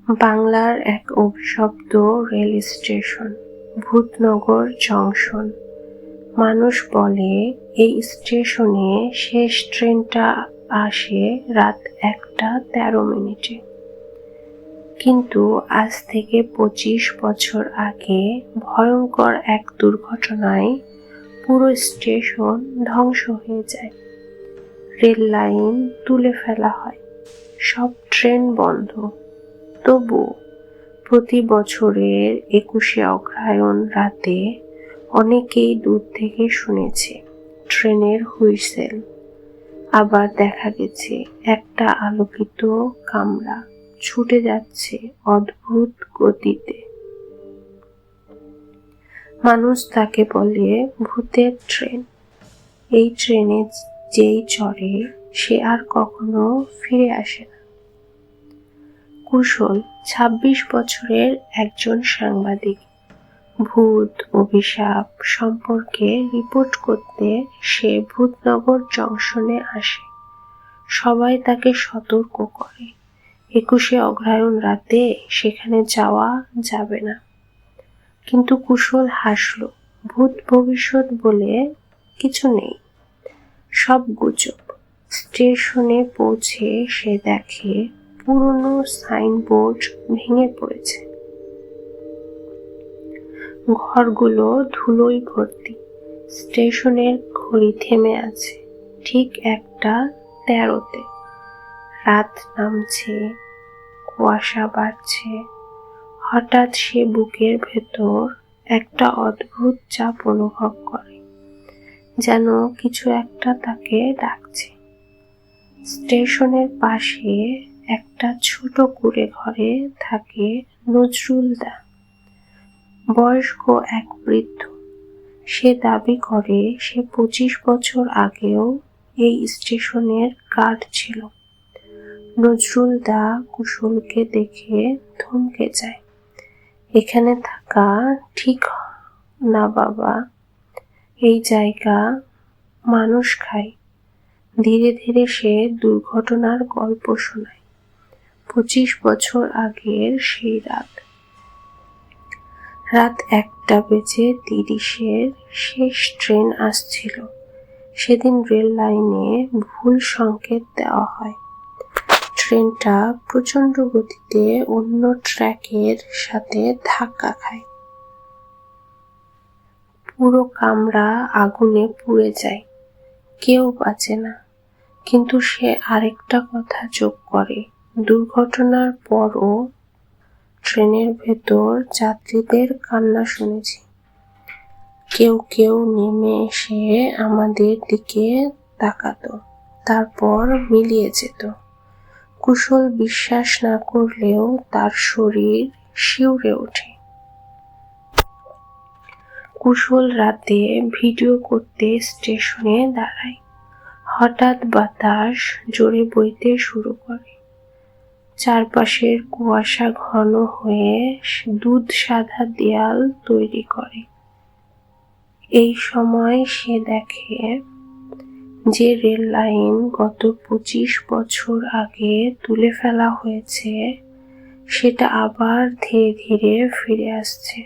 বাংলার এক অভিশপ্ত রেল স্টেশন ভূতনগর জংশন। মানুষ বলে এই স্টেশনে শেষ ট্রেনটা আসে রাত 1:13। কিন্তু আজ থেকে 25 বছর আগে ভয়ঙ্কর এক দুর্ঘটনায় পুরো স্টেশন ধ্বংস হয়ে যায়। রেল লাইন তুলে ফেলা হয়, সব ট্রেন বন্ধ। তবু প্রতি বছরের 21শে অগ্রহায়ণ রাতে অনেকেই দূর থেকে শুনেছে ট্রেনের হুইসেল। আবার দেখা গেছে একটা আলোকিত কামরা ছুটে যাচ্ছে অদ্ভুত গতিতে। মানুষ তাকে বলে ভূতের ট্রেন। এই ট্রেনে যেই চড়ে সে আর কখনো ফিরে আসে না। কুশল 26 বছরের একজন সাংবাদিক। ভূত অভিশাপ সম্পর্কে রিপোর্ট করতে সে ভূতনগর জংশনে আসে। সবাই তাকে সতর্ক করে 21শে অগ্রহায়ণ রাতে সেখানে যাওয়া যাবে না। কিন্তু কুশল হাসল, ভূত ভবিষ্যৎ বলে কিছু নেই, সব গুজব। স্টেশনে পৌঁছে সে দেখে পুরনো সাইনবোর্ড ভেঙে পড়েছে, ঘরগুলো ধুলোয় ভর্তি। স্টেশনের ঘড়ি থেমে আছে ঠিক 1:13। রাত নামছে, কুয়াশা বাড়ছে। হঠাৎ সে বুকের ভেতর একটা অদ্ভুত চাপ অনুভব করে, যেন কিছু একটা তাকে ডাকছে। স্টেশনের পাশে একটা ছোট কুঁড়ে ঘরে থাকে নজরুলদা, বয়স্ক এক বৃদ্ধ। সে দাবি করে সে 25 বছর আগেও এই স্টেশনের গার্ড ছিল। নজরুলদা কুশলকে দেখে থমকে যায়। এখানে থাকা ঠিক না বাবা, এই জায়গা মানুষ খায়। ধীরে ধীরে সে দুর্ঘটনার গল্প শোনায়। 25 বছর আগের সেই রাত 1:30 শেষ ট্রেন আসছিল। সেদিন রেল লাইনে ভুল সংকেত দেওয়া হয়। ট্রেনটা প্রচন্ড গতিতে অন্য ট্র্যাকের সাথে ধাক্কা খায়। পুরো কামরা আগুনে পুড়ে যায়, কেউ বাঁচে না। কিন্তু সে আরেকটা কথা যোগ করে, দুর্ঘটনার পরও ট্রেনের ভেতর যাত্রীদের কান্না শুনেছি। কেউ কেউ নেমে এসে আমাদের দিকে তাকাতো, তারপর মিলিয়ে যেত। কুশল বিশ্বাস না করলেও তার শরীর শিউরে ওঠে। কুশল রাতে ভিডিও করতে স্টেশনে দাঁড়ায়। হঠাৎ বাতাস জোরে বইতে শুরু করে, চারপাশের কুয়াশা ঘন হয়ে দুধ সাদা দেয়াল তৈরি করে। এই সময় সে দেখে যে রেল লাইন গত 25 বছর আগে তুলে ফেলা হয়েছে সেটা আবার ধীরে ধীরে ফিরে আসছে।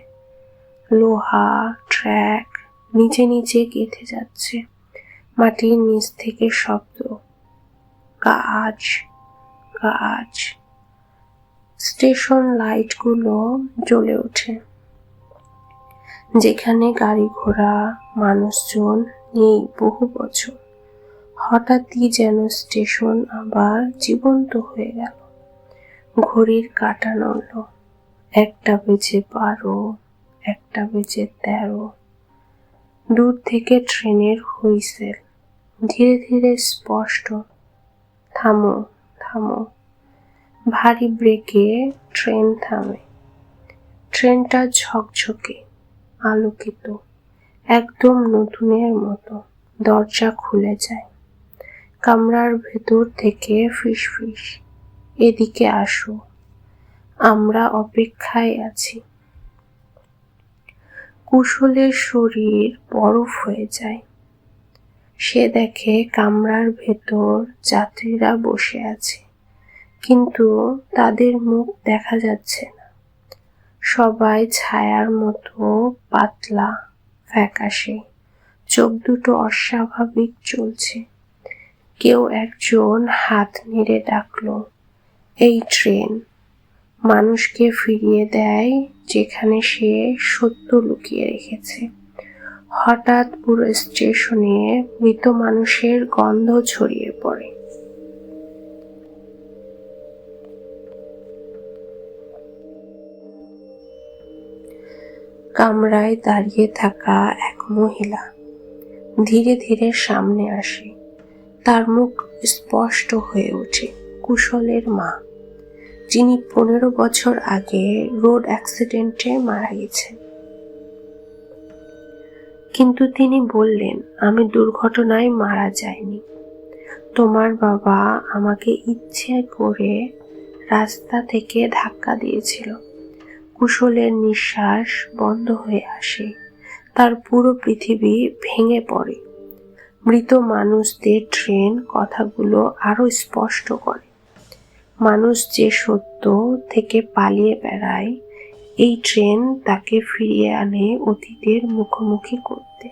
লোহা ট্র্যাক নিচে নিচে গেঁথে যাচ্ছে। মাটির নিচ থেকে শব্দ, কাজ কাজ। স্টেশন লাইটগুলো জ্বলে ওঠে, যেখানে গাড়ি ঘোড়া মানুষজন নেই বহু বছর। হঠাৎই যেন স্টেশন আবার জীবন্ত হয়ে গেল। ঘড়ির কাঁটা নড়ল, 1:12, 1:13। দূর থেকে ট্রেনের হুইসেল, ধীরে ধীরে স্পষ্ট, থামো থামো। ভারী ব্রেকে ট্রেন থামে। ট্রেনটা ঝকঝকে আলোকিত, একদম নতুনের মতো। দরজা খুলে যায়। কামরার ভেতর থেকে ফিসফিস, এদিকে আসো, আমরা অপেক্ষায় আছি। কুশলের শরীর বরফ হয়ে যায়। সে দেখে কামরার ভেতর যাত্রীরা বসে আছে, কিন্তু তাদের মুখ দেখা যাচ্ছে না। সবাই ছায়ার মতো পাতলা, ফ্যাকাশে, চোখ দুটো অস্বাভাবিক চলছে। কেউ একজন হাত নেড়ে ডাকলো, এই ট্রেন মানুষকে ফিরিয়ে দেয় যেখানে সে সত্য লুকিয়ে রেখেছে। হঠাৎ পুরো স্টেশনে মৃত মানুষের গন্ধ ছড়িয়ে পড়ে। কামরায় দাঁড়িয়ে থাকা এক মহিলা ধীরে ধীরে সামনে আসে। তার মুখ স্পষ্ট হয়ে ওঠে। কুশলের মা, যিনি 15 বছর আগে রোড অ্যাক্সিডেন্টে মারা গেছেন। কিন্তু তিনি বললেন, আমি দুর্ঘটনায় মারা যাইনি। তোমার বাবা আমাকে ইচ্ছে করে রাস্তা থেকে ধাক্কা দিয়েছিল। কুশলের নিঃশ্বাস বন্ধ হয়ে আসে। তার পুরো পৃথিবী ভেঙে পড়ে। মৃত মানুষদের ট্রেন কথাগুলো আরো স্পষ্ট করে। মানুষ যে সত্য থেকে পালিয়ে বেড়ায়, এই ট্রেন তাকে ফিরিয়ে আনে অতীতের মুখোমুখি করতে।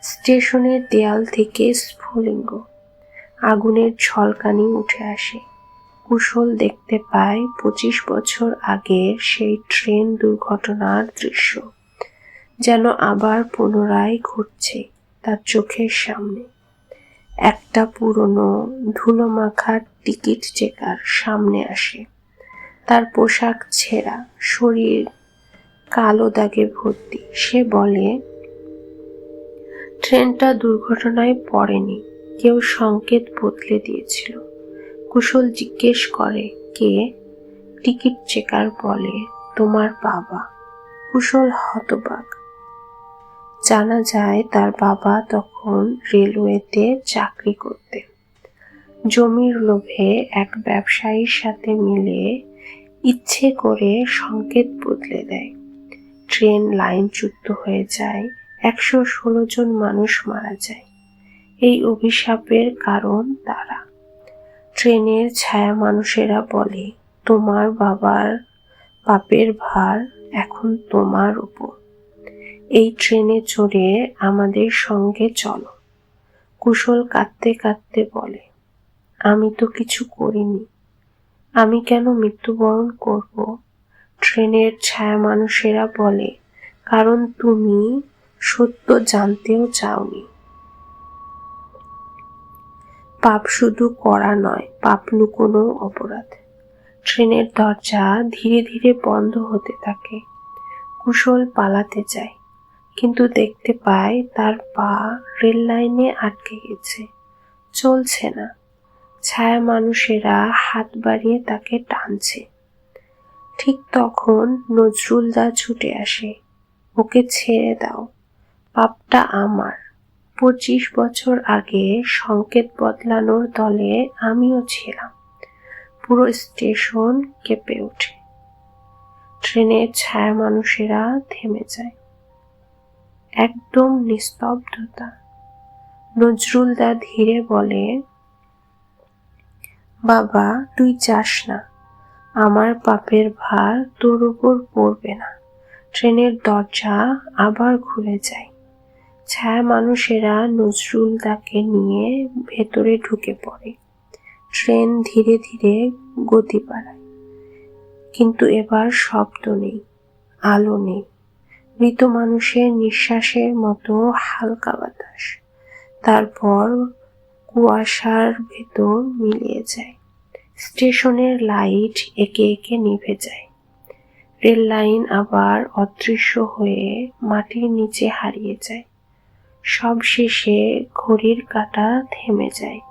স্টেশনের দেয়াল থেকে স্ফুলিঙ্গ, আগুনের ঝলকানি উঠে আসে। কুশল দেখতে পায় 25 বছর আগের সেই ট্রেন দুর্ঘটনার দৃশ্য যেন আবার পুনরায় ঘটছে তার চোখের সামনে। একটা পুরনো ধুলোমাখা টিকিট চেকার সামনে আসে। তার পোশাক ছেঁড়া, শরীর কালো দাগে ভর্তি। সে বলে, ট্রেনটা দুর্ঘটনায় পড়েনি, কেউ সংকেত বদলে দিয়েছিল। কুশল জিজ্ঞেস করে, কে? টিকিট চেকার বলে, তোমার বাবা। কুশল হতবাক। জানা যায় তার বাবা তখন রেলওয়েতে চাকরি করতেন। জমির লোভে এক ব্যবসায়ীর সাথে মিলে ইচ্ছে করে সংকেত বদলে দেয়। ট্রেন লাইনচ্যুত হয়ে যায়, 116 জন মানুষ মারা যায়। এই অভিশাপের কারণ তারা। ট্রেনের ছায়া মানুষেরা বলে, তোমার বাবার পাপের ভার এখন তোমার উপর। এই ট্রেনে চড়ে আমাদের সঙ্গে চলো। কুশল কাঁদতে কাঁদতে বলে, আমি তো কিছু করিনি, আমি কেন মৃত্যুবরণ করব? ট্রেনের ছায়া মানুষেরা বলে, কারণ তুমি সত্য জানতেও চাওনি। পাপ শুধু করা নয়, পাপ লুকোনো অপরাধ। ট্রেনের দরজা ধীরে ধীরে বন্ধ হতে থাকে। কুশল পালাতে যায়, কিন্তু দেখতে পায় তার পা রেল লাইনে আটকে গেছে, চলছে না। ছায়া মানুষেরা হাত বাড়িয়ে তাকে টানছে। ঠিক তখন নজরুলদা ছুটে আসে, ওকে ছেড়ে দাও, পাপটা আমার। 25 বছর আগে সংকেত বদলানোর দলে আমিও ছিলাম। পুরো স্টেশন কেঁপে ওঠে। ট্রেনের ছায়া মানুষেরা থেমে যায়। একদম নিস্তব্ধতা। নজরুলদা ধীরে বলে, বাবা, তুই যাস না, আমার পাপের ভার তোর উপর পড়বে না। ট্রেনের দরজা আবার খুলে যায়। ছায়া মানুষেরা নজরুলদাকে নিয়ে ভেতরে ঢুকে পড়ে। ট্রেন ধীরে ধীরে গতি বাড়ায়, কিন্তু এবার শব্দ নেই, আলো নেই, মৃত মানুষের নিঃশ্বাসের মতো হালকা বাতাস। তারপর কুয়াশার ভেতর মিলিয়ে যায়। স্টেশনের লাইট একে একে নিভে যায়। রেল লাইন আবার অদৃশ্য হয়ে মাটির নিচে হারিয়ে যায়। সব শেষে ঘড়ির কাঁটা থেমে যায়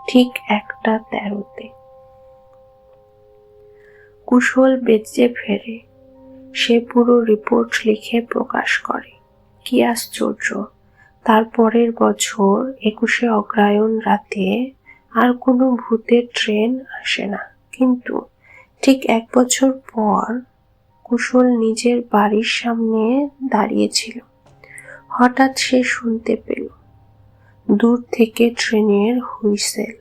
ঠিক 1:13-তে। কুশল বেঁচে ফেরে। সে পুরো রিপোর্ট লিখে প্রকাশ করে। কি আশ্চর্য, তার পরের বছর 21শে অগ্রহায়ণ রাতে আর কোনো ভূতের ট্রেন আসে না। কিন্তু ঠিক 1 বছর পর কুশল নিজের বাড়ির সামনে দাঁড়িয়েছিল। হঠাৎ সে শুনতে পেল দূর থেকে ট্রেনের হুইসেল।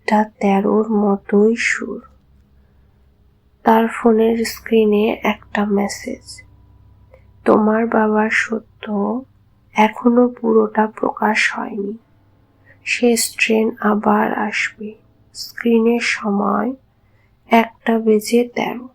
এটা 13-র মতোই সুর। তার ফোনের স্ক্রিনে একটা মেসেজ, তোমার বাবার সত্য এখনো পুরোটা প্রকাশ হয়নি, শেষ ট্রেন আবার আসবে। স্ক্রিনের সময় 1:13।